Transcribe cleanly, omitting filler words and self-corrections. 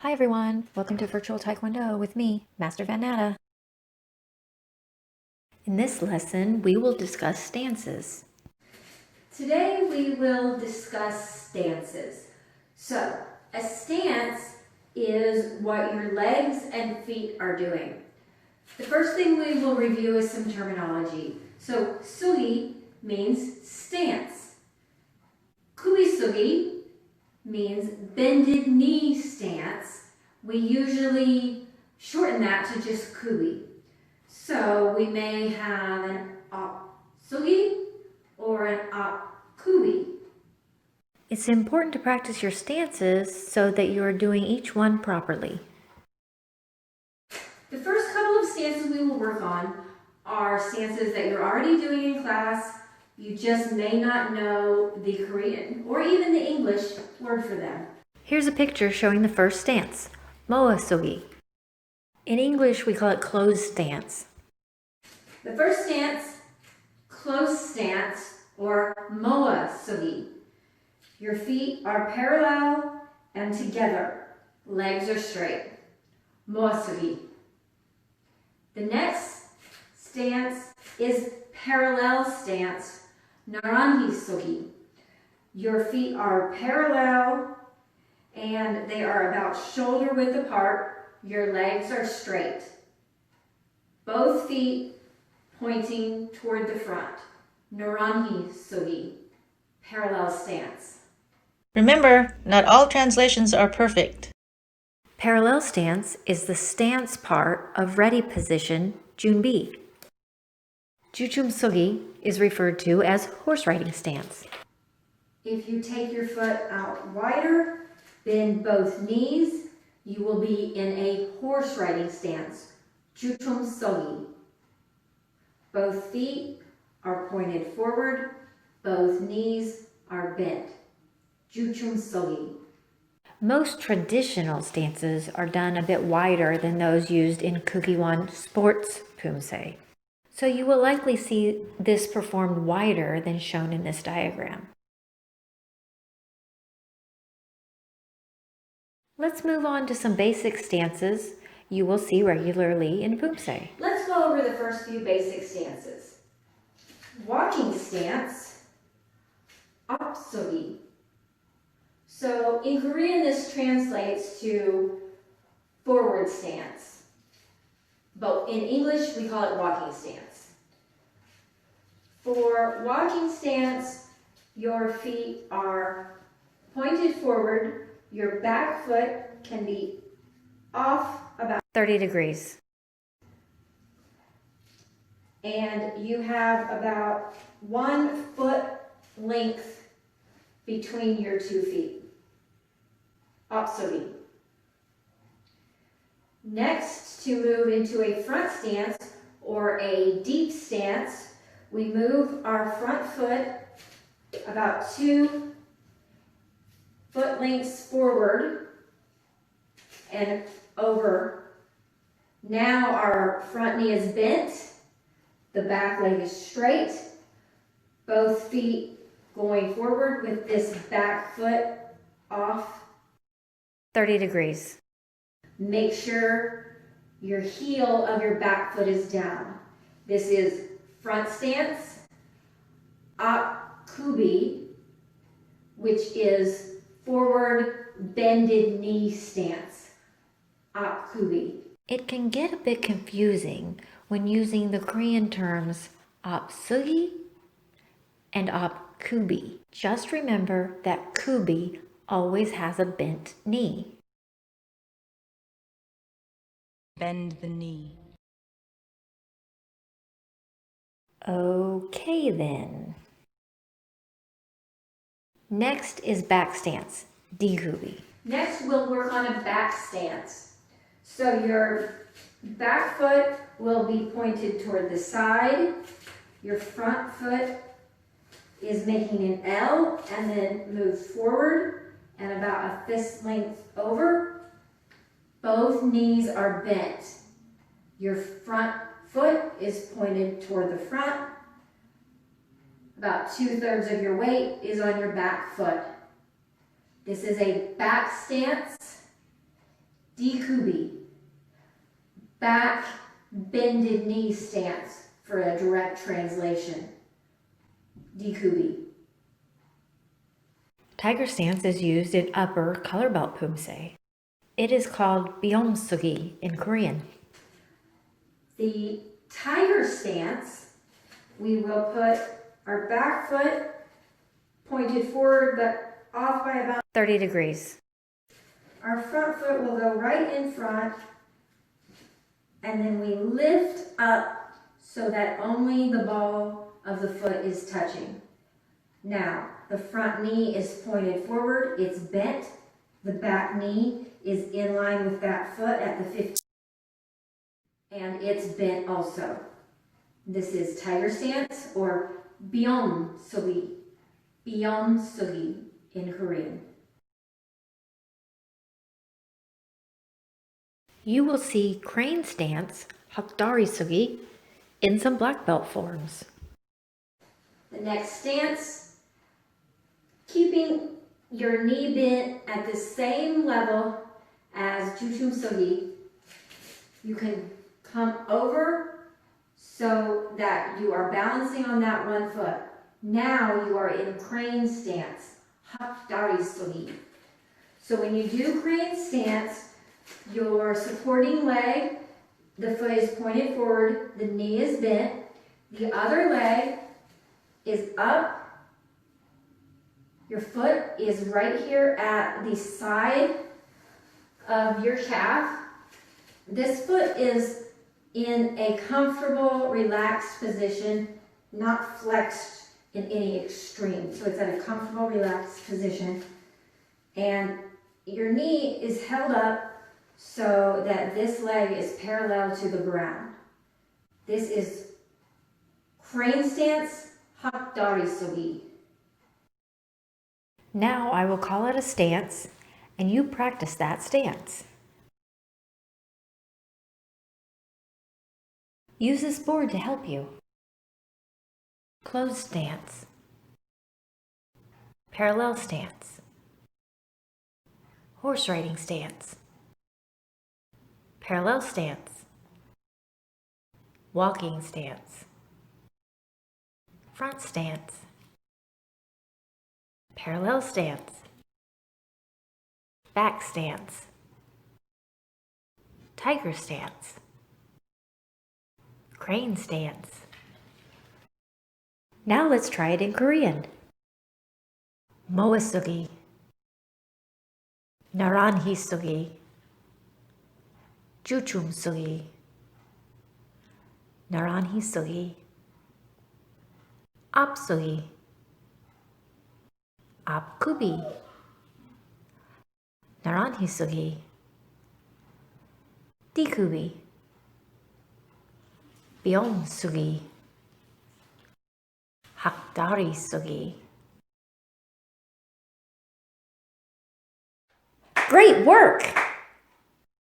Hi everyone, welcome to Virtual Taekwondo with me, Master VanNatta. In this lesson, we will discuss stances. Today we will discuss stances. So, a stance is what your legs and feet are doing. The first thing we will review is some terminology. So, sugi means stance. Kubisugi means bended knee stance. We usually shorten that to just kubi. So we may have an op-sugi or an op-kubi. It's important to practice your stances so that you are doing each one properly. The first couple of stances we will work on are stances that you're already doing in class. You just may not know the Korean or even the English word for them. Here's a picture showing the first stance, moa sugi. In English, we call it closed stance. The first stance, closed stance, or moa sugi. Your feet are parallel and together. Legs are straight. Moa sugi. The next stance is parallel stance, naranji sugi. Your feet are parallel and they are about shoulder width apart. Your legs are straight. Both feet pointing toward the front. Naranji sugi, parallel stance. Remember, not all translations are perfect. Parallel stance is the stance part of ready position, junbi. Juchum sugi is referred to as horse riding stance. If you take your foot out wider, bend both knees, you will be in a horse riding stance, juchum sugi. Both feet are pointed forward, both knees are bent, juchum sugi. Most traditional stances are done a bit wider than those used in Kukiwon sports pumse. So you will likely see this performed wider than shown in this diagram. Let's move on to some basic stances you will see regularly in pumse. Let's go over the first few basic stances. Walking stance, op-sugi. So in Korean, this translates to forward stance. But in English, we call it walking stance. For walking stance, your feet are pointed forward. Your back foot can be off about 30 degrees. And you have about 1 foot length between your 2 feet. Op-sugi. Next, to move into a front stance or a deep stance, we move our front foot about 2 foot lengths forward and over. Now our front knee is bent, the back leg is straight, both feet going forward with this back foot off 30 degrees. Make sure your heel of your back foot is down. This is front stance, op-kubi, which is forward bended knee stance, op-kubi. It can get a bit confusing when using the Korean terms op-sugi and op-kubi. Just remember that kubi always has a bent knee. Bend the knee. Okay then. Next is back stance, D-kubi. Next, we'll work on a back stance. So your back foot will be pointed toward the side. Your front foot is making an L and then moves forward and about a fist length over. Both knees are bent. Your front foot is pointed toward the front. About 2/3 of your weight is on your back foot. This is a back stance Dikubi. Back bended knee stance for a direct translation. Dikubi. Tiger stance is used in upper color belt pumse. It is called byongsugi in Korean. The tiger stance, we will put our back foot pointed forward but off by about 30 degrees. our front foot will go right in front, and then we lift up so that only the ball of the foot is touching. Now, the front knee is pointed forward, it's bent. The back knee is in line with that foot at the 15, and it's bent also. This is tiger stance or byongsugi. Byongsugi in Korean. You will see crane stance, hakdarisugi, in some black belt forms. The next stance, keeping your knee bent at the same level as Juchumsugi. You can come over so that you are balancing on that one foot. Now you are in crane stance, hakdarisugi. So when you do crane stance, your supporting leg, the foot is pointed forward, the knee is bent, the other leg is up, your foot is right here at the side of your calf. This foot is in a comfortable, relaxed position, not flexed in any extreme. So it's at a comfortable, relaxed position. And your knee is held up so that this leg is parallel to the ground. This is crane stance, hakdarisugi. Now I will call it a stance, and you practice that stance. Use this board to help you. Closed stance. Parallel stance. Horse riding stance. Parallel stance. Walking stance. Front stance. Parallel stance. Back stance. Tiger stance. Crane stance. Now let's try it in Korean. Moesugi. Naranhisugi. Juchumsugi. Naranhisugi. Apsugi. Apkubi. Naranhisugi. Dikubi. Byongsugi. Hakdarisugi. Great work!